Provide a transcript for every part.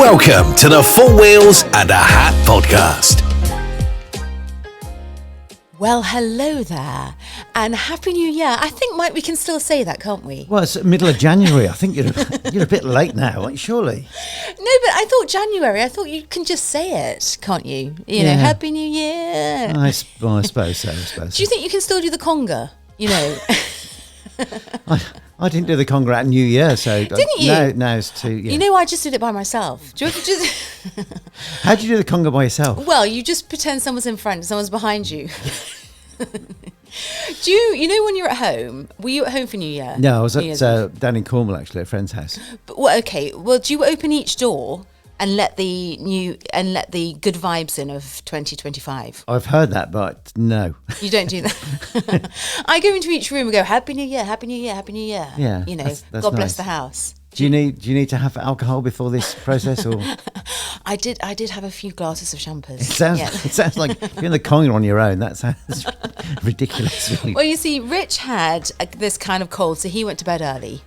Welcome to the Four Wheels and a Hat podcast. Well, hello there, and Happy New Year. I think, Mike, we can still say that, can't we? Well, it's middle of January. I think you're a bit late now, aren't you, surely? No, but I thought January. I thought you can just say it, can't you? You know, Happy New Year. I suppose so. Do you think you can still do the conga? You know, I didn't do the conga at New Year, so didn't you? No, it's too. Yeah. You know, I just did it by myself. Do you just? How do you do the conga by yourself? Well, you just pretend someone's in front, someone's behind you. Do you know when you're at home? Were you at home for New Year? No, I was down in Cornwall actually, at a friend's house. But, well, okay. Well, do you open each door and let the good vibes in of 2025? I've heard that, but no. You don't do that. I go into each room and go, Happy New Year, Happy New Year, Happy New Year. Yeah, you know, that's God bless nice. the house. Do you need to have alcohol before this process, or? I did have a few glasses of champers. It sounds like you're in the conga on your own. That sounds ridiculous. Really. Well, you see, Rich had this kind of cold, so he went to bed early.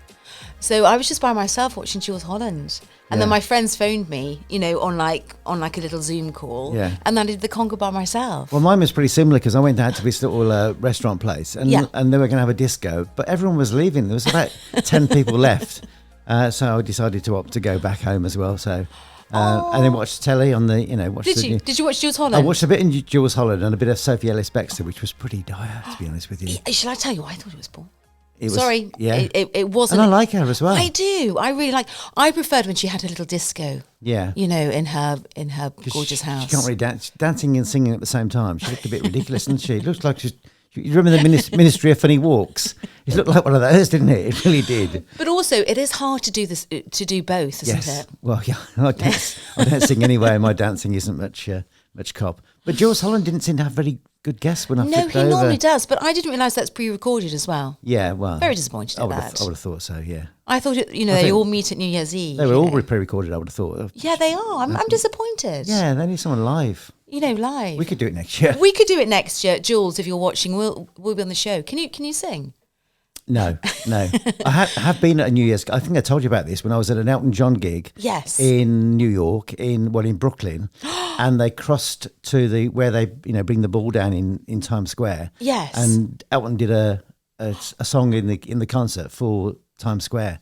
So I was just by myself watching Jules Holland. And then my friends phoned me, you know, on like a little Zoom call. Yeah. And then I did the conga by myself. Well, mine was pretty similar because I went out to this little restaurant place and they were going to have a disco, but everyone was leaving. There was about 10 people left. So I decided to opt to go back home as well. So, and then watch telly on the, Did you watch Jules Holland? I watched a bit in Jules Holland and a bit of Sophie Ellis-Bextor, which was pretty dire, to be honest with you. Shall I tell you why I thought it was Paul? Sorry, it wasn't. And I like her as well. I do. I really like. I preferred when she had a little disco. Yeah. You know, in her gorgeous house. She can't really dance, dancing and singing at the same time. She looked a bit ridiculous, didn't she? It looks like she's. You remember the Ministry of Funny Walks? It looked like one of those, didn't it? It really did. But also, it is hard to do both, isn't it? Well, yeah. I don't sing anyway, and my dancing isn't much cop. But Jules Holland didn't seem to have very good guests when I flipped over. No, he normally does, but I didn't realise that's pre-recorded as well. Yeah, well. Very disappointed at that. I would have thought so, yeah. I thought, they all meet at New Year's Eve. They were all pre-recorded, I would have thought. Yeah, they are. I'm disappointed. Yeah, they need someone live. You know, live. We could do it next year. We could do it next year. Jules, if you're watching, we'll be on the show. Can you sing? No. I have been at a New Year's. I think I told you about this when I was at an Elton John gig. Yes. In New York, in Brooklyn, and they crossed to where they bring the ball down in Times Square. Yes. And Elton did a song in the concert for Times Square.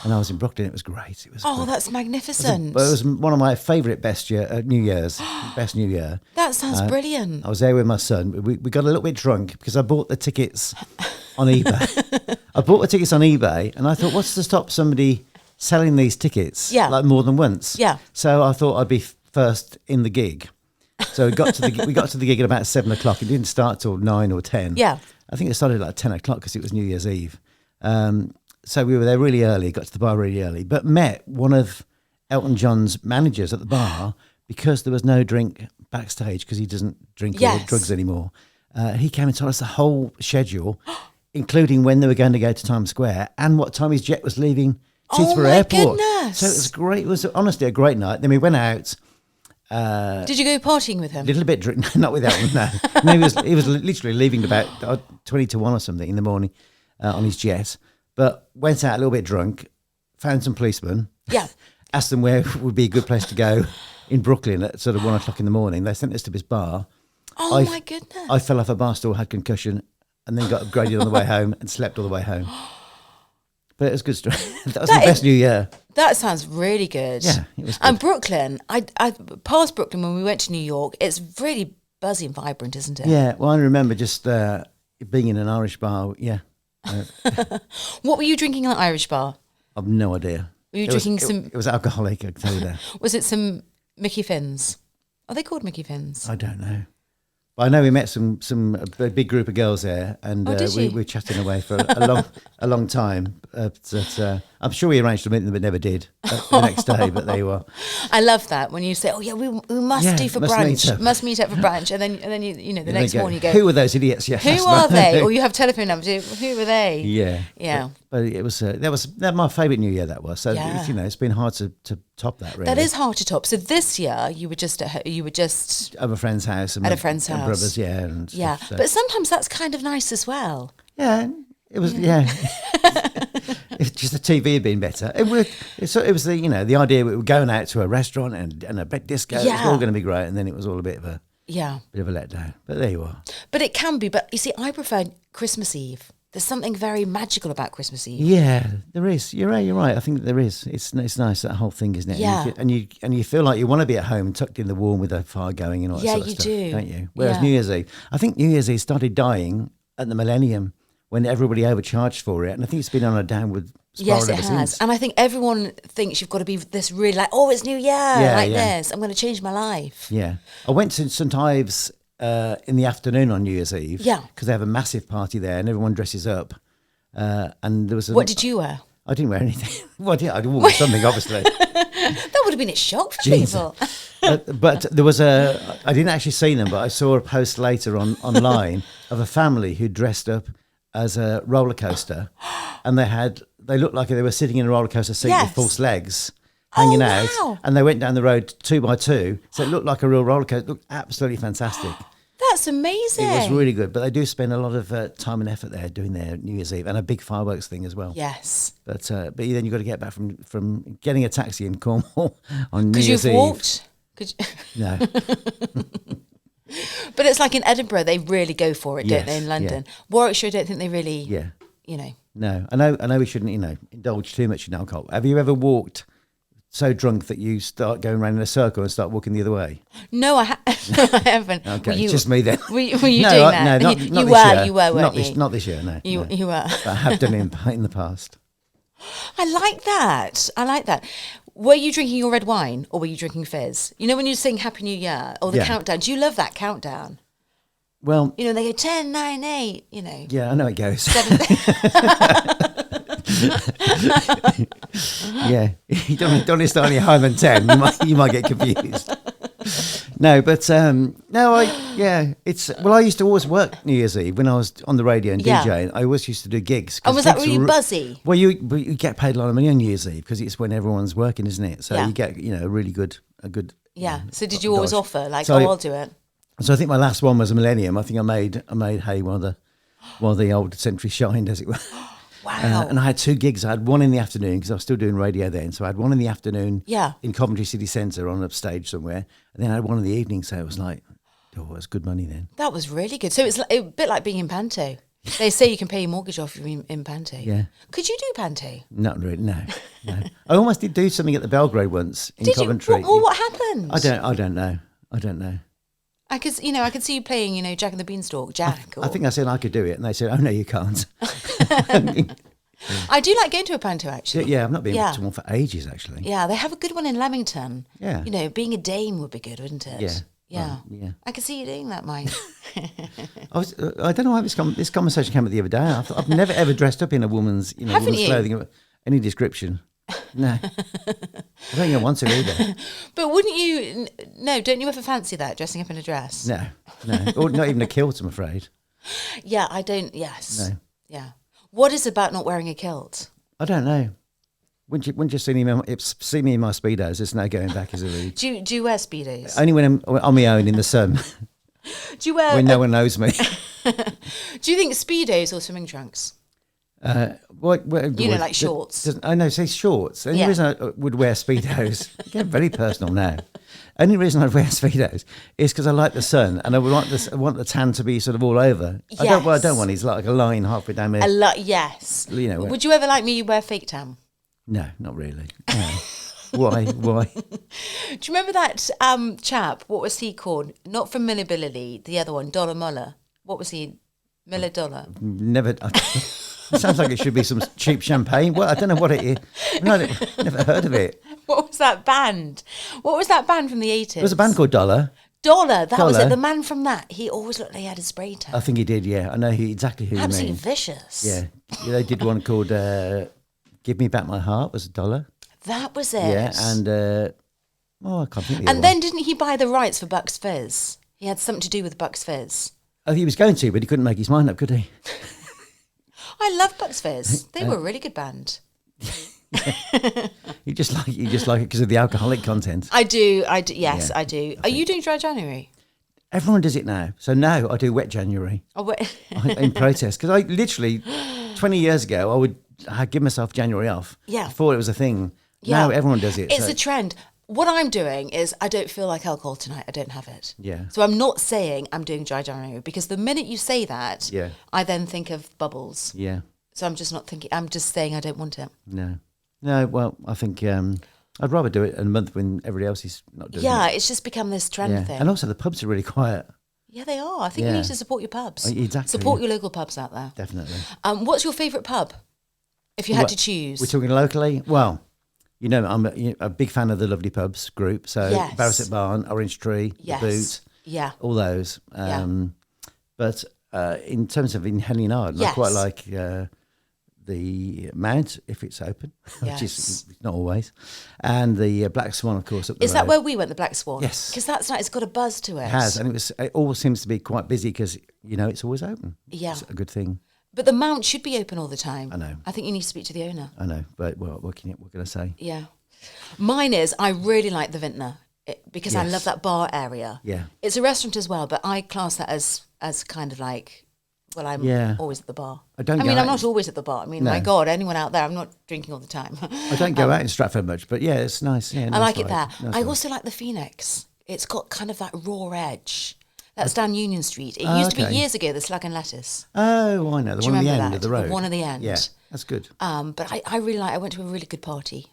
And I was in Brooklyn. It was great. It was. Oh, that's magnificent! It was one of my favourite best New Year's. Best New Year. That sounds brilliant. I was there with my son. We got a little bit drunk because I bought the tickets on eBay. And I thought, what's to stop somebody selling these tickets? Like more than once. Yeah. So I thought I'd be first in the gig. So we got to the gig at about 7 o'clock. It didn't start till 9 or 10. Yeah. I think it started at like 10 o'clock because it was New Year's Eve. So we were there really early, got to the bar really early, but met one of Elton John's managers at the bar because there was no drink backstage because he doesn't drink or drugs anymore. He came and told us the whole schedule, including when they were going to go to Times Square and what time his jet was leaving Teterboro Airport. Goodness. So it was great. It was honestly a great night. Then we went out. Did you go partying with him? A little bit drink, not with Elton, no. He was literally leaving about 20 to 1 or something in the morning on his jet. But went out a little bit drunk, found some policemen. Yeah. Asked them where would be a good place to go in Brooklyn at sort of 1 o'clock in the morning. They sent us to this bar. Oh, my goodness. I fell off a bar stool, had concussion, and then got upgraded on the way home and slept all the way home. But it was a good story. That was the best New Year. That sounds really good. Yeah, it was good. And Brooklyn, I passed Brooklyn when we went to New York. It's really buzzy and vibrant, isn't it? Yeah, well, I remember just being in an Irish bar, yeah. What were you drinking in the Irish bar? I've no idea. Were you drinking some? It was alcoholic, I can tell you that. Was it some Mickey Finns? Are they called Mickey Finns? I don't know. But I know we met a big group of girls there, and we were chatting away for a long time. I'm sure we arranged to meet them, but never did the next day. But there you are. I love that when you say, "Oh yeah, we must do for brunch. Must meet up for brunch," and then you the next morning you go, "Who are those idiots?" Yeah, who are they? Or you have telephone numbers. Who are they? Yeah. But it was that was my favourite New Year. That was so. It's been hard to top that. Really, that is hard to top. So this year you were just at a friend's house at a friend's house. Brothers, But sometimes that's kind of nice as well. Yeah, it was. Yeah, If just the TV had been better, it was the the idea we were going out to a restaurant and a big disco. It was all going to be great, and then it was all a bit of a letdown. But there you are. But it can be. But you see, I prefer Christmas Eve. There's something very magical about Christmas Eve. Yeah, there is. You're right. I think there is. It's nice, that whole thing, isn't it? Yeah. And you feel like you want to be at home, tucked in the warm with a fire going and all that sort of stuff. Yeah, you do. Don't you? Whereas New Year's Eve, I think New Year's Eve started dying at the millennium when everybody overcharged for it. And I think it's been on a downward spiral ever since. And I think everyone thinks you've got to be this really like, it's New Year, this. I'm going to change my life. Yeah. I went to St Ives in the afternoon on New Year's Eve. Yeah. Because they have a massive party there and everyone dresses up. And there was what did you wear? I didn't wear anything. Well, I wore something, obviously. That would have been a shock for people. But there was I didn't actually see them, but I saw a post later online of a family who dressed up as a roller coaster, and they looked like they were sitting in a roller coaster seat with false legs hanging out, and they went down the road 2 by 2, so it looked like a real roller coaster. It looked absolutely fantastic. That's amazing. It was really good, but they do spend a lot of time and effort there doing their New Year's Eve, and a big fireworks thing as well. Yes. But then you've got to get back from getting a taxi in Cornwall on New Year's Eve. Could you walked? No. But it's like in Edinburgh, they really go for it, don't they? In London, Warwickshire, I don't think they really. Yeah. No, I know we shouldn't indulge too much in alcohol. Have you ever walked so drunk that you start going around in a circle and start walking the other way? No, I haven't. Okay, it's just me then. Were you doing that? No, you were, weren't you? Not this year, no. You were. But I have done it in the past. I like that. Were you drinking your red wine or were you drinking fizz? You know when you sing Happy New Year or the countdown, do you love that countdown? Well... they go 10, 9, 8, Yeah, I know it goes. 7. Yeah, you don't start any higher than 10. You might get confused. No, but I used to always work New Year's Eve when I was on the radio and DJing. I always used to do gigs. And was that really buzzy? Well, you get paid a lot of money on New Year's Eve because it's when everyone's working, isn't it? So you get a really good. Yeah. So did you always offer I'll do it? So I think my last one was a millennium. I think I made hay while the old century shined, as it were. Wow. And I had 2 gigs. I had one in the afternoon because I was still doing radio then. So I had one in the afternoon in Coventry City Centre on a stage somewhere. And then I had one in the evening. So it was like, it was good money then. That was really good. So it's a bit like being in Panto. They say you can pay your mortgage off in Panto. Yeah. Could you do Panto? Not really, no. I almost did do something at the Belgrade once in Coventry. What happened? I don't know. I could see you playing, Jack and the Beanstalk, Jack. I think I said I could do it, and they said, "Oh no, you can't." I do like going to a panto, actually. Yeah, I've not been to one for ages, actually. Yeah, they have a good one in Leamington. Yeah. Being a dame would be good, wouldn't it? Yeah. Yeah. Yeah. I could see you doing that, Mike. I don't know how this conversation came up the other day. I've never ever dressed up in a woman's, woman's clothing of any description. No. I don't even want to either. But wouldn't you? No, don't you ever fancy that, dressing up in a dress? No. Or not even a kilt, I'm afraid. Yeah, I don't. Yes. No. Yeah. What is about not wearing a kilt? I don't know. Wouldn't you see me in my Speedos? There's no going back, is there? Do you wear Speedos? Only when I'm on my own in the sun. Do you wear... when no one knows me. Do you think Speedos or swimming trunks? Like shorts. I know, say shorts. The only reason I would wear Speedos, get very personal now. Only reason I'd wear Speedos is because I like the sun and I want the tan to be sort of all over. Yes. What I don't want is like a line halfway down there. Yes. Would you ever like me wear fake tan? No, not really. No. Why? Do you remember that chap? What was he called? Not from Millability, the other one, Dollar Muller. What was he? Miller Dollar. Never. It sounds like it should be some cheap champagne. Well, I don't know what it is. Never heard of it. What was that band? What was that band from the 80s? There was a band called Dollar. That was it. The man from that. He always looked like he had a spray tan. I think he did, yeah. I know exactly who you mean. Absolutely vicious. Yeah. They did one called Give Me Back My Heart was $1. That was it. Yeah, and I can't think of the And then didn't he buy the rights for Bucks Fizz? He had something to do with Bucks Fizz. Oh, he was going to, but he couldn't make his mind up, could he? I love Bucks Fizz. They were a really good band. You just like it because of the alcoholic content. I do. Yes, I do. Are you doing Dry January? Everyone does it now. So now I do Wet January. Oh, in protest. Because I literally, 20 years ago, I would I give myself January off. Yeah. Before it was a thing. Yeah. Now everyone does it. It's a trend. What I'm doing is I don't feel like alcohol tonight. I don't have it. Yeah. So I'm not saying I'm doing dry January, because the minute you say that, yeah. I then think of bubbles. Yeah. So I'm just not thinking. I'm just saying I don't want it. No. Well, I think I'd rather do it in a month when everybody else is not doing it. Yeah, it's just become this trend thing. And also the pubs are really quiet. Yeah, they are. I think you need to support your pubs. Exactly. Support your local pubs out there. Definitely. What's your favourite pub, if you had to choose? We're talking locally? Well, I'm a big fan of the Lovely Pubs group. So Barrowset Barn, Orange Tree, The Boot, all those. But in terms of in Henley Yard, I quite like the Mount, if it's open, which is not always, and the Black Swan, of course. Up the road. That where we went, the Black Swan? Yes. Because that's nice. It's got a buzz to it. It has, and it always seems to be quite busy because, it's always open. Yeah. It's a good thing. But the Mount should be open all the time. I know. I think you need to speak to the owner. I know, but what can I say? Yeah. Mine is, I really like the Vintner because I love that bar area. Yeah. It's a restaurant as well, but I class that as kind of like, well, I'm always at the bar. I'm not always at the bar. I mean, my God, anyone out there, I'm not drinking all the time. I don't go out in Stratford much, but it's nice. Yeah, I like it there. I also like the Phoenix. It's got kind of that raw edge. That's down Union Street. It used to be years ago, the Slug and Lettuce. Oh, I know. The one at the end of the road. The one at the end. Yeah, that's good. But I really I went to a really good party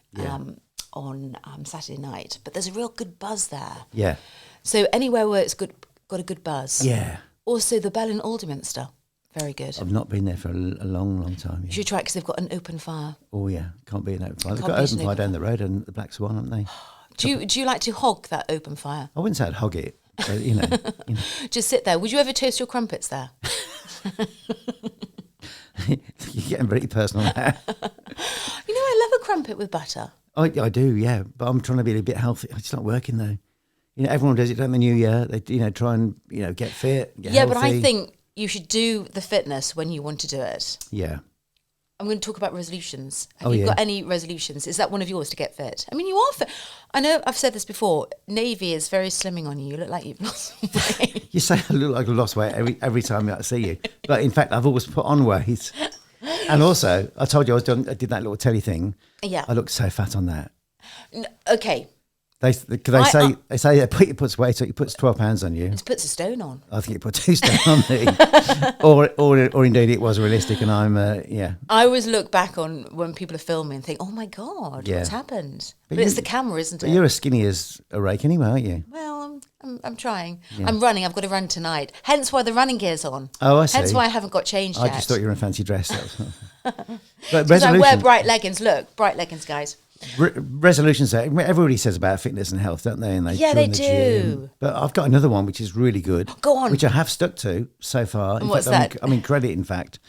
on Saturday night. But there's a real good buzz there. Yeah. So anywhere where it's got a good buzz. Yeah. Also, the Bell in Alderminster. Very good. I've not been there for a long, long time. Yeah. You should try it because they've got an open fire. Oh, yeah. Can't be an open fire. They've got open fire down the road and the Black Swan, haven't they? Do you like to hog that open fire? I wouldn't say I'd hog it. But, Just sit there. Would you ever toast your crumpets there? You're getting very personal there. I love a crumpet with butter. I do, yeah. But I'm trying to be a bit healthy. It's not working though. Everyone does it on the New Year. They try and get fit, get healthy. But I think you should do the fitness when you want to do it. Yeah. I'm going to talk about resolutions. Have you got any resolutions? Is that one of yours to get fit? I mean, you are fit. I know I've said this before. Navy is very slimming on you. You look like you've lost weight. You say I look like I've lost weight every time I see you. But in fact, I've always put on weight. And also, I told you I did that little telly thing. Yeah. I looked so fat on that. Okay. They say it puts weight, so it puts 12 pounds on you. It puts a stone on. I think it put 2 stone on me, or indeed it was realistic, and I'm I always look back on when people are filming and think, oh my God, what's happened? But it's the camera, isn't it? You're as skinny as a rake anyway, aren't you? Well, I'm trying. Yeah. I'm running. I've got to run tonight. Hence why the running gear's on. Oh, I see. Hence why I haven't got changed yet. I just thought you were in a fancy dress. But I wear bright leggings. Look, bright leggings, guys. Resolutions. Everybody says about fitness and health, don't they? And they do. Gym. But I've got another one which is really good. Go on. Which I have stuck to so far. And what's that? I'm in credit, in fact.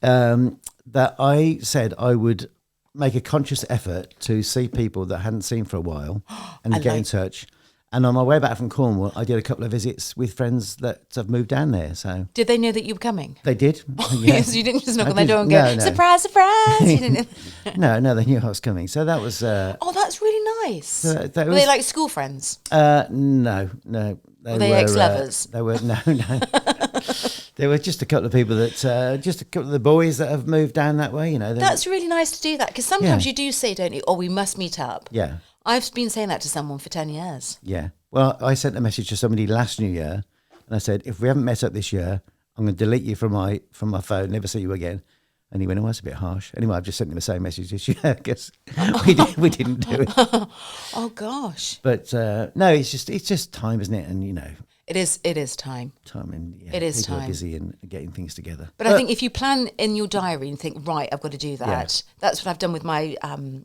That I said I would make a conscious effort to see people that I hadn't seen for a while and get in touch. And on my way back from Cornwall, I did a couple of visits with friends that have moved down there. So did they know that you were coming? They did. Yes, you didn't just knock on their door and go, no. Surprise, surprise. You didn't. No, they knew I was coming. So that was. Oh, that's really nice. Were they like school friends? No. Were they ex-lovers? They were no. There were just a couple of people that, just a couple of the boys that have moved down that way. That's really nice to do that because sometimes you do say, don't you? Oh, we must meet up. Yeah. I've been saying that to someone for 10 years. Yeah. Well, I sent a message to somebody last New Year and I said, if we haven't met up this year, I'm going to delete you from my phone, never see you again. And he went, oh, that's a bit harsh. Anyway, I've just sent him the same message this year because we didn't do it. Oh, gosh. But no, it's just time, isn't it? And, It is time. Time and it is people time. Are busy and getting things together. But I think if you plan in your diary and think, right, I've got to do that. That's what I've done with my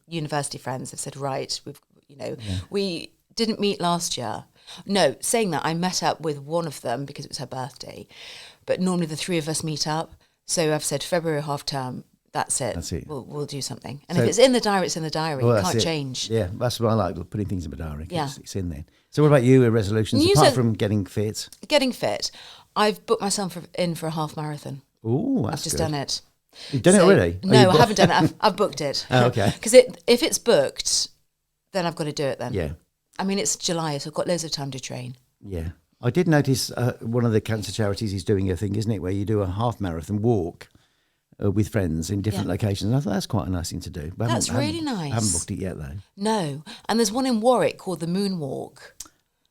university friends. I've said, right, we didn't meet last year. No, saying that, I met up with one of them because it was her birthday. But normally the three of us meet up. So I've said February half term. That's it. We'll do something. And if it's in the diary, it's in the diary. It can't change. Yeah, that's what I like, putting things in my diary. Yeah. It's in there. So what about you, resolutions, apart from getting fit? Getting fit. I've booked myself in for a half marathon. Ooh, I've just done it. You've done it already? No, I haven't done it. I've booked it. Oh, okay. Because if it's booked, then I've got to do it then. Yeah. I mean, it's July, so I've got loads of time to train. Yeah. I did notice one of the cancer charities is doing a thing, isn't it, where you do a half marathon walk. with friends in different locations. And I thought that's quite a nice thing to do. But that's really nice. I haven't booked it yet, though. No. And there's one in Warwick called the Moonwalk.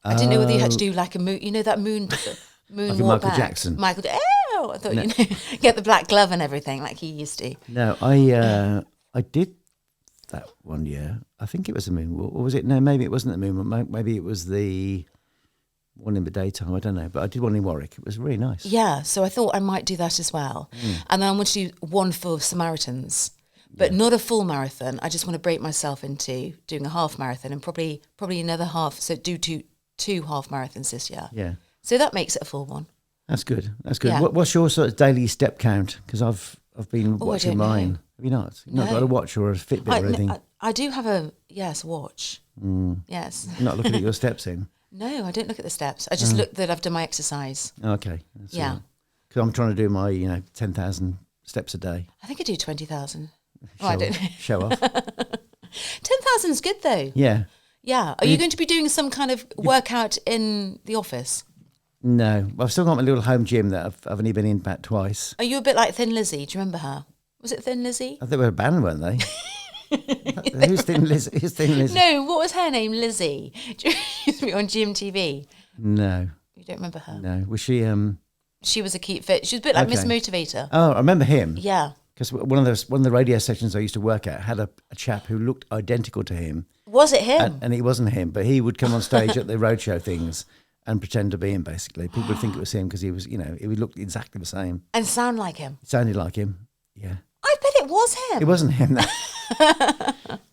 I didn't know whether you had to do like a moon, that moonwalk like Michael back. Jackson. I thought, get the black glove and everything like he used to. No, I did that one year. I think it was the moonwalk. Or was it? No, maybe it wasn't the moonwalk. Maybe it was the one in the daytime. I don't know. But I did one in Warwick. It was really nice. Yeah, so I thought I might do that as well. And then I want to do one for Samaritans. But not a full marathon. I just want to break myself into doing a half marathon and probably another half. So do two half marathons this year. Yeah. So that makes it a full one. That's good. That's good. Yeah. What's your sort of daily step count? Because I've been watching mine. Know. Have you not? You've not got a watch or a Fitbit or anything? I do have a watch. Yes. You're not looking at your steps in? No, I don't look at the steps. I just look that I've done my exercise. Okay. Yeah. Because I'm trying to do my 10,000 steps a day. I think I do 20,000. I don't know. Show off. 10,000 is good though. Yeah. Yeah. Are you going to be doing some kind of workout in the office? No. I've still got my little home gym that I've only been in about twice. Are you a bit like Thin Lizzy? Do you remember her? Was it Thin Lizzy? I think they were a band, weren't they? Who's Thin Lizzy? Who's Thin Lizzy? No, what was her name? Lizzie. She used to be on GMTV. No. You don't remember her? No. Was she... She was a cute fit. She was a bit like Miss Motivator. Oh, I remember him. Yeah. Because one of the radio stations I used to work at had a chap who looked identical to him. Was it him? And he wasn't him, but he would come on stage at the roadshow things and pretend to be him, basically. People would think it was him because he was, he looked exactly the same. And sound like him. It sounded like him, yeah. I bet it was him. It wasn't him, no.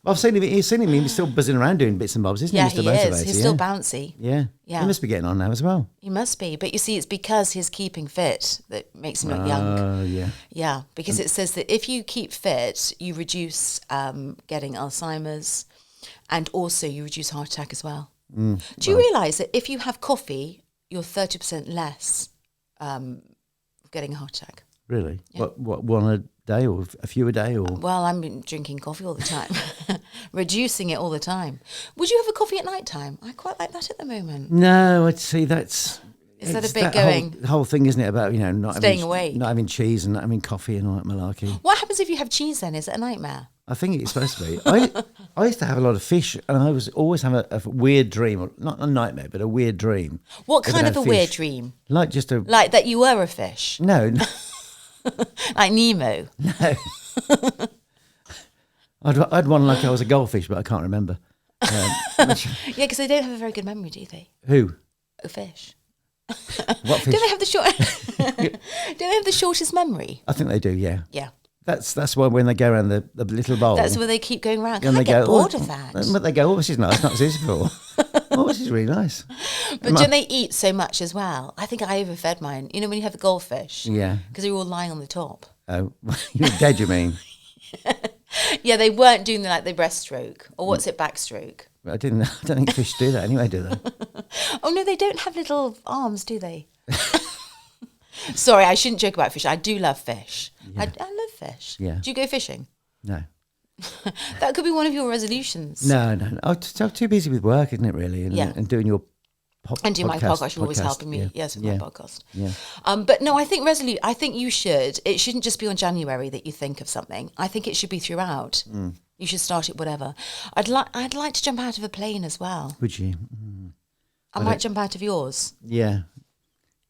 I've seen him, he's still buzzing around doing bits and bobs, isn't he, Mr. Motivator? Is. He's still bouncy. Yeah. He must be getting on now as well. He must be. But you see, it's because he's keeping fit that makes him look young. Oh, yeah. Yeah, because it says that if you keep fit, you reduce getting Alzheimer's and also you reduce heart attack as well. Do you realise that if you have coffee, you're 30% less getting a heart attack? Really? Yeah. What, one a day or a few a day? Or? Well, I'm drinking coffee all the time, reducing it all the time. Would you have a coffee at night time? I quite like that at the moment. No, I'd say that's... Is that a bit going? The whole thing, isn't it, about, not staying awake, not having cheese and not having coffee and all that malarkey. What happens if you have cheese then? Is it a nightmare? I think it's supposed to be. I used to have a lot of fish and I always have a weird dream, or not a nightmare, but a weird dream. What kind of a weird dream? Like just a... Like that you were a fish? No. Like Nemo? No. I'd one like I was a goldfish, but I can't remember. Yeah, because they don't have a very good memory, do they? Who? A fish. What fish? Do they have the shortest memory? I think they do, yeah. Yeah. That's why when they go around the little bowl. That's where they keep going around. I get bored of that. But they go, this is nice, not this before. This is really nice. But don't they eat so much as well? I think I overfed mine. You know when you have the goldfish? Yeah. Because they were all lying on the top. Oh, you're dead, you mean? Yeah, they weren't doing the breaststroke. Or what's it, backstroke? I don't think fish do that anyway, do they? Oh, no, they don't have little arms, do they? Sorry, I shouldn't joke about fish. I do love fish. Yeah. I love fish. Yeah. Do you go fishing? No. That could be one of your resolutions. No. I'm too busy with work, isn't it, really? And doing your and do my podcast. You're always helping me, with my podcast. Yeah. But no, I think I think you should. It shouldn't just be on January that you think of something. I think it should be throughout. You should start it whatever. I'd like to jump out of a plane as well. Would you? I might jump out of yours. Yeah.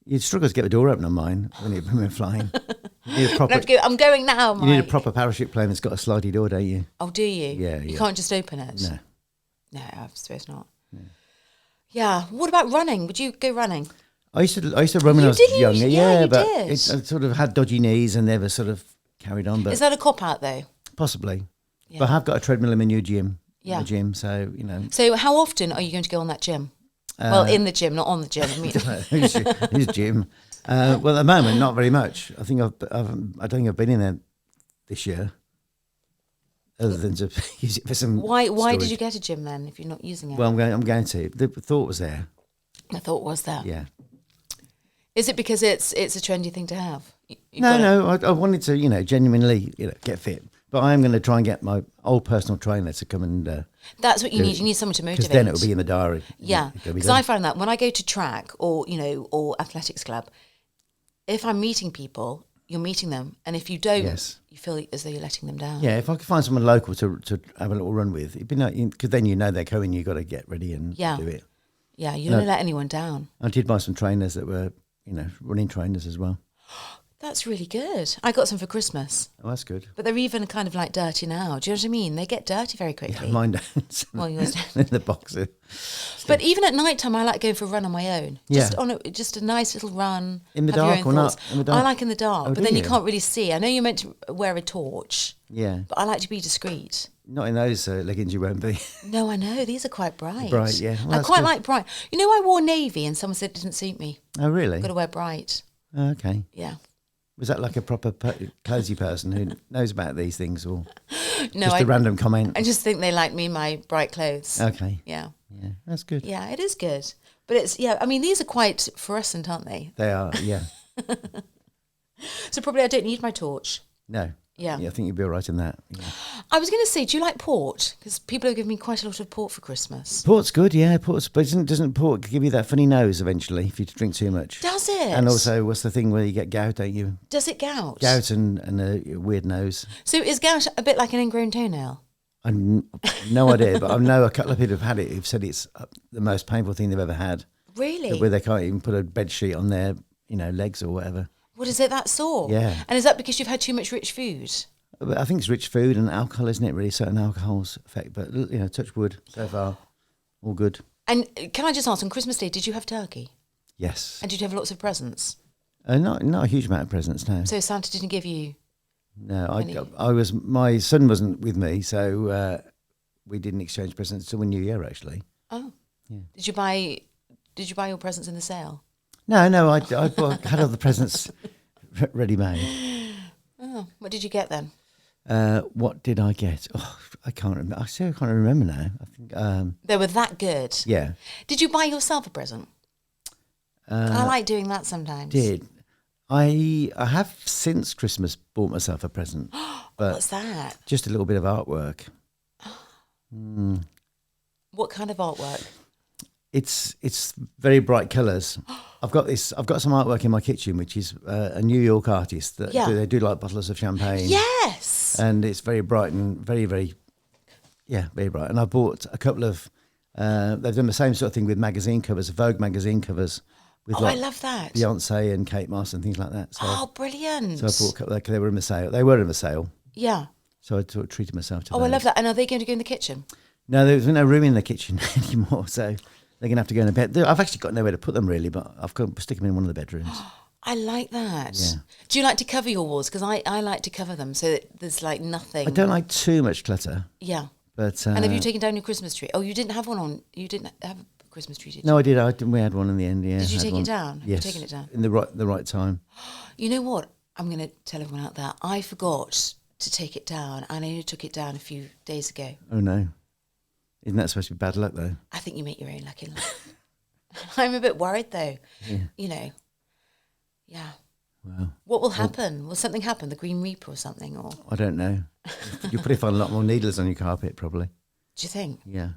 You'd struggle to get the door open on mine when you're flying. You need a proper, I'm going now, Mike. You need a proper parachute plane that's got a slidey door, don't you? Oh, do you? Yeah. You can't just open it? No. No, I suppose not. Yeah. What about running? Would you go running? I used to run when I was younger. Yeah, but did. I sort of had dodgy knees and never sort of carried on. But is that a cop-out, though? Possibly. Yeah. But I have got a treadmill in my new gym. Yeah. The gym, so, So how often are you going to go on that gym? Well, in the gym, not on the gym. I mean. His gym. Well, at the moment, not very much. I think I don't think I've been in there this year, other than to use it for some. Why storage. did you get a gym then if you're not using it? Well, I'm going to. The thought was there. The thought was there. Yeah. Is it because it's a trendy thing to have? No. I wanted to, genuinely, get fit. But I am going to try and get my old personal trainer to come and. That's what you need. You need someone to motivate. Because then it will be in the diary. Yeah. Because I find that when I go to track or athletics club, if I'm meeting people, you're meeting them. And if you don't, Yes. you feel as though you're letting them down. Yeah, if I could find someone local to have a little run with, it'd be nice, because then you know they're coming, you've got to get ready and do it. Yeah, you don't let anyone down. I did buy some trainers that were, running trainers as well. That's really good. I got some for Christmas. Oh, that's good. But they're even kind of like dirty now. Do you know what I mean? They get dirty very quickly. Yeah, mine don't. Well, yours don't. In the boxer. But even at night time, I like going for a run on my own. Just a nice little run. In the dark or not? In the dark? I like in the dark, but then you can't really see. I know you're meant to wear a torch. Yeah. But I like to be discreet. Not in those leggings, you won't be. No, I know. These are quite bright. Bright, yeah. Well, I quite like bright. You know, I wore navy and someone said it didn't suit me. Oh, really? Got to wear bright. Oh, okay. Yeah. Was that like a proper cosy person who knows about these things, or no, just a random comment? I just think they like me in my bright clothes. Okay. Yeah. Yeah, that's good. Yeah, it is good. But it's, I mean, these are quite fluorescent, aren't they? They are, yeah. So probably I don't need my torch. No. Yeah. I think you'll be all right in that. Yeah. I was going to say, do you like port? Because people have given me quite a lot of port for Christmas. Port's good, yeah. But doesn't port give you that funny nose eventually if you drink too much? Does it? And also, what's the thing where you get gout, don't you? Does it gout? Gout and a weird nose. So is gout a bit like an ingrown toenail? I've no idea, but I know a couple of people have had it who've said it's the most painful thing they've ever had. Really? Where they can't even put a bed sheet on their, legs or whatever. What is it that sore? Yeah. And is that because you've had too much rich food? I think it's rich food and alcohol, isn't it? Really, certain alcohols affect. But touch wood so far, all good. And can I just ask, on Christmas Day, did you have turkey? Yes. And did you have lots of presents? Not a huge amount of presents, no. So Santa didn't give you? No, my son wasn't with me, so we didn't exchange presents until New Year, actually. Oh. Yeah. Did you buy your presents in the sale? No, I had all the presents ready made. Oh, what did you get then? What did I get? Oh, I can't remember. I can't remember now. I think they were that good. Yeah. Did you buy yourself a present? I like doing that sometimes. Did I have since Christmas bought myself a present. But what's that? Just a little bit of artwork. What kind of artwork? It's very bright colours. I've got some artwork in my kitchen, which is a New York artist that they do like bottles of champagne. Yes. And it's very bright and very, very, very bright. And I bought a couple of, they've done the same sort of thing with magazine covers, Vogue magazine covers. With I love that. Beyonce and Kate Moss and things like that. So, brilliant. So I bought a couple, they were in the sale. They were in the sale. Yeah. So I sort of treated myself to those. I love that. And are they going to go in the kitchen? No, there's no room in the kitchen anymore, so they're going to have to go in a bed. I've actually got nowhere to put them, really, but I've got to stick them in one of the bedrooms. I like that. Yeah. Do you like to cover your walls? Because I like to cover them so that there's like nothing. I don't like too much clutter. Yeah. But and have you taken down your Christmas tree? Oh, you didn't have one on. You didn't have a Christmas tree, did you? No, I did. We had one in the end. Yeah. Did you take it down? Yes. You've taken it down in the right time. You know what? I'm going to tell everyone out there. I forgot to take it down, and I only took it down a few days ago. Oh no! Isn't that supposed to be bad luck though? I think you make your own luck in life. I'm a bit worried though. Yeah. Yeah. Wow. What will happen? Will something happen? The Green Reaper or something? Or I don't know. You'll probably find a lot more needles on your carpet, probably. Do you think? Yeah.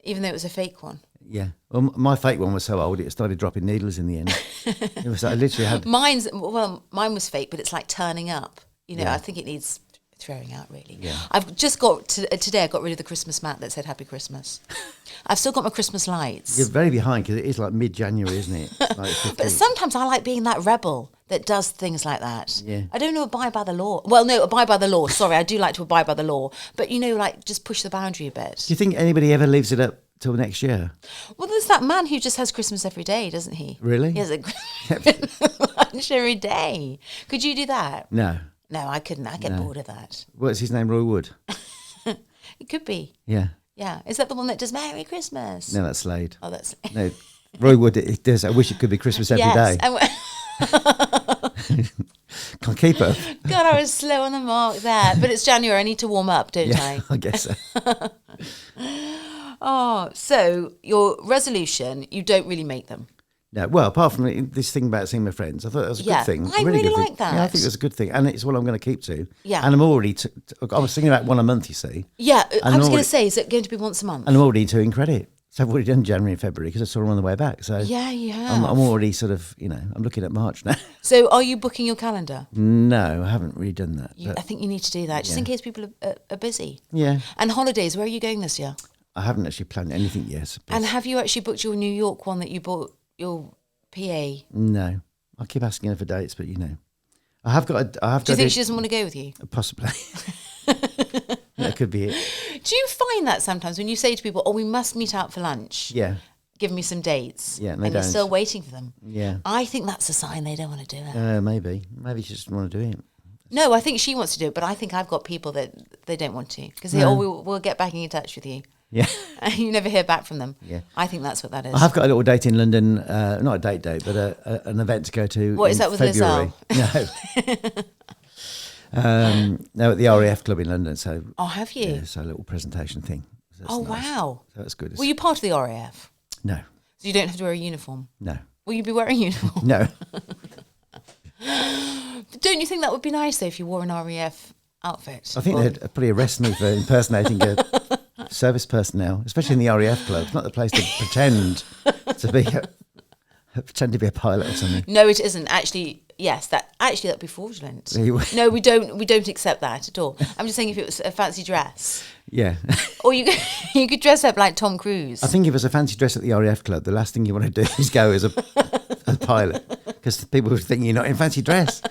Even though it was a fake one. Yeah. Well, my fake one was so old it started dropping needles in the end. It was. I literally had. Mine was fake, but it's like turning up. I think it needs throwing out, really. Yeah. I've just got today. I got rid of the Christmas mat that said Happy Christmas. I've still got my Christmas lights. You're very behind because it is like mid-January, isn't it? Like but sometimes I like being that rebel that does things like that. Yeah. I don't abide by the law. Well, no, abide by the law. Sorry, I do like to abide by the law. But, like just push the boundary a bit. Do you think anybody ever leaves it up till next year? Well, there's that man who just has Christmas every day, doesn't he? Really? He has a lunch every day. Could you do that? No. No, I couldn't. I get bored of that. What's his name, Roy Wood? It could be. Yeah. Yeah. Is that the one that does Merry Christmas? No, that's Slade. Oh, that's... No, Roy Wood, it does. I wish it could be Christmas every day. Can't keep up. God, I was slow on the mark there. But it's January. I need to warm up, don't I? I guess so. Oh, so your resolution, you don't really make them. No, well, apart from this thing about seeing my friends, I thought that was a good thing. I really good like thing. that. Yeah, I think that's a good thing. And it's what I'm going to keep to. Yeah. And I'm already, I was thinking about one a month, you see. Yeah, I was going to say, is it going to be once a month? And I'm already doing credit. So I've already done January and February because I saw them on the way back. So yeah, you have. I'm already sort of, I'm looking at March now. So are you booking your calendar? No, I haven't really done that. I think you need to do that, just in case people are busy. Yeah. And holidays, where are you going this year? I haven't actually planned anything yet. And have you actually booked your New York one that you bought your PA? No. I keep asking her for dates, but I have got. Do you think she doesn't want to go with you? Possibly. That could be it. Do you find that sometimes when you say to people, "Oh, we must meet out for lunch"? Yeah. Give me some dates. Yeah, and you're still waiting for them. Yeah. I think that's a sign they don't want to do it. Maybe she just want to do it. No, I think she wants to do it, but I think I've got people that they don't want to because they we'll get back in touch with you. Yeah. And you never hear back from them. Yeah. I think that's what that is. I have got a little date in London, not a date, but an event to go to. What is that with February. Lizelle? No, at the RAF club in London. So. Oh, have you? Yeah, so a little presentation thing. So nice. Wow. So that's good. Were you part of the RAF? No. So you don't have to wear a uniform? No. Will you be wearing a uniform? No. Don't you think that would be nice though if you wore an RAF outfit? I think they'd probably arrest me for impersonating a service personnel, especially in the RAF club. It's not the place to pretend to be a pilot or something. No, it isn't. Actually, yes, that'd be fraudulent. No, we don't accept that at all. I'm just saying if it was a fancy dress. Yeah. Or you could dress up like Tom Cruise. I think if it was a fancy dress at the RAF club, the last thing you want to do is go as a pilot because people would think you're not in fancy dress.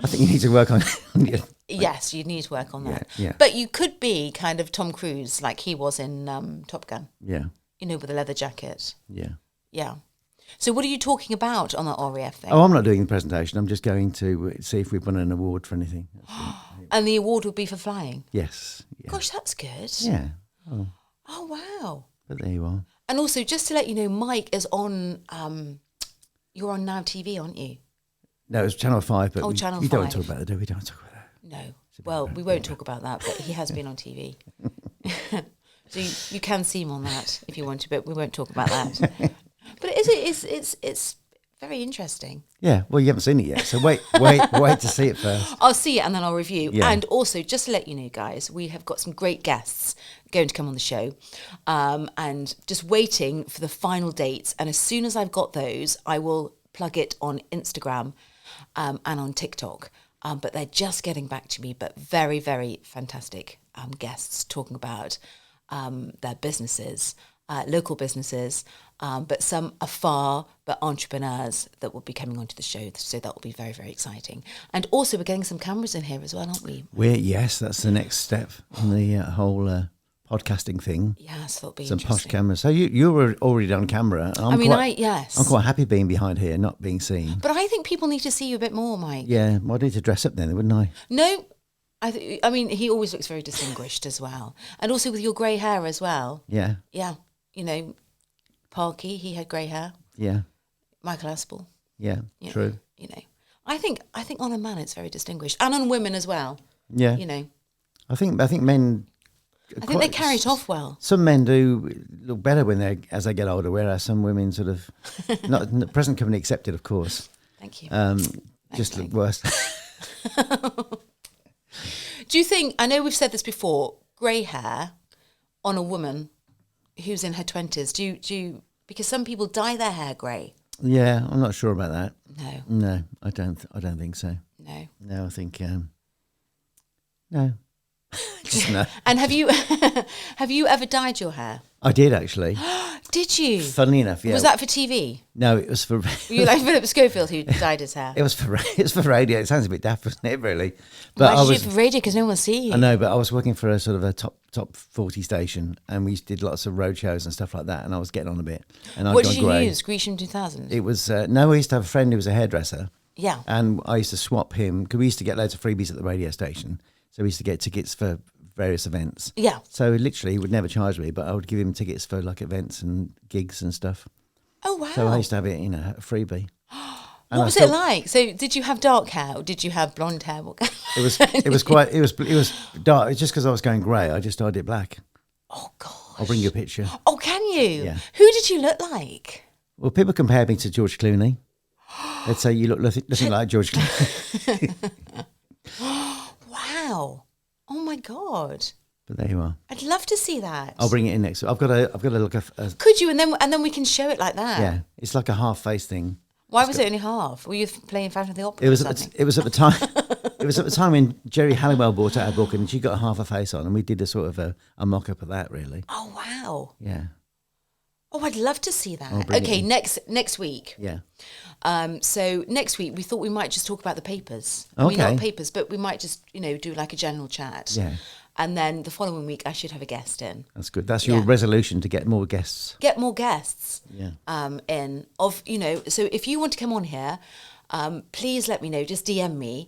I think you need to work on your... Yes, you need to work on that. Yeah. But you could be kind of Tom Cruise like he was in Top Gun. Yeah. With a leather jacket. Yeah. Yeah. So what are you talking about on that RAF thing? Oh, I'm not doing the presentation. I'm just going to see if we've won an award for anything. And the award would be for flying? Yes. Yeah. Gosh, that's good. Yeah. Oh, wow. But there you are. And also, just to let you know, Mike is on, you're on Now TV, aren't you? No, it was Channel 5, but Channel we 5. don't want to talk about that, do we? We don't want to talk about that. No. Well, we won't talk about that, but he has been on TV. So you can see him on that if you want to, but we won't talk about that. But it's very interesting. Yeah, well, you haven't seen it yet, so wait to see it first. I'll see it and then I'll review. Yeah. And also, just to let you know, guys, we have got some great guests going to come on the show, and just waiting for the final dates. And as soon as I've got those, I will plug it on Instagram and on TikTok. But they're just getting back to me. But very, very fantastic guests talking about their businesses, local businesses, but some afar, but entrepreneurs that will be coming onto the show. So that will be very, very exciting. And also we're getting some cameras in here as well, aren't we? Yes, that's the next step in the whole podcasting thing. Yes, that'll be some interesting. posh cameras. So you were already on camera. I'm quite happy being behind here, not being seen. But I think people need to see you a bit more, Mike. Yeah, well, I need to dress up then, wouldn't I? No. I mean, he always looks very distinguished as well. And also with your grey hair as well. Yeah. Yeah. Parky, he had grey hair. Yeah. Michael Aspel. Yeah, true. I think on a man it's very distinguished. And on women as well. Yeah. I think men... I think they carry it off well. Some men do look better as they get older, whereas some women sort of... not present company accepted, of course. Thank you. Just look worse. Do you think, I know we've said this before, grey hair on a woman who's in her 20s, do you, because some people dye their hair grey. Yeah, I'm not sure about that. No, I don't think so. No, I think no. Just no. And have you ever dyed your hair? I did actually. Did you? Funnily enough, yeah. Was that for TV? No, it was for... Were you like Philip Schofield who dyed his hair? It was for radio. It sounds a bit daft, doesn't it, really? But why did you do it for radio? Because no one will see you. I know, but I was working for a sort of a top 40 station, and we did lots of road shows and stuff like that, and I was getting on a bit. And what did you use? Grecian 2000? It was... no, I used to have a friend who was a hairdresser. Yeah. And I used to swap him, because we used to get loads of freebies at the radio station, so we used to get tickets for various events. Yeah. So literally he would never charge me, but I would give him tickets for like events and gigs and stuff. Oh wow. So I used to have it, a freebie. What was it like? So did you have dark hair or did you have blonde hair? It was dark. It's just because I was going grey, I just dyed it black. Oh gosh. I'll bring you a picture. Oh, can you? Yeah. Who did you look like? Well, people compare me to George Clooney. They'd say you look nothing like George Clooney. Wow. Oh my God. But there you are. I'd love to see that. I'll bring it in next week. I've got to look at. Could you? And then we can show it like that. Yeah, it's like a half face thing. Why was it only half? Were you playing Phantom of the Opera? It was at the time. It was at the time when Jerry Halliwell brought out a book, and she got half a face on, and we did a sort of a mock up of that. Really. Oh wow. Yeah. Oh, I'd love to see that. Okay, next week. Yeah. So next week we thought we might just talk about the papers. Okay. I mean, not papers, but we might just do like a general chat. Yeah. And then the following week I should have a guest in. That's good. That's your resolution, to get more guests. Get more guests. Yeah. So if you want to come on here, please let me know. Just DM me,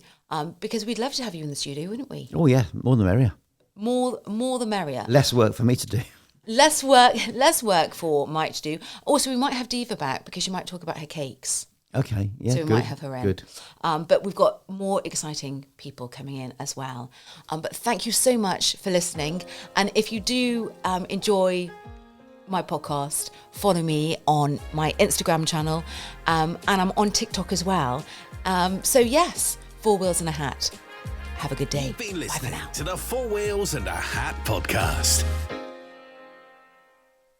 because we'd love to have you in the studio, wouldn't we? Oh yeah, more the merrier. More the merrier. Less work for me to do. Less work for Mike to do. Also, we might have Diva back because she might talk about her cakes. Okay, yeah, so we might have her in. Good. But we've got more exciting people coming in as well. But thank you so much for listening. And if you do enjoy my podcast, follow me on my Instagram channel, and I'm on TikTok as well. So yes, 4 Wheels and a Hat. Have a good day. You've been listening Bye for now. to the 4 Wheels and a Hat podcast.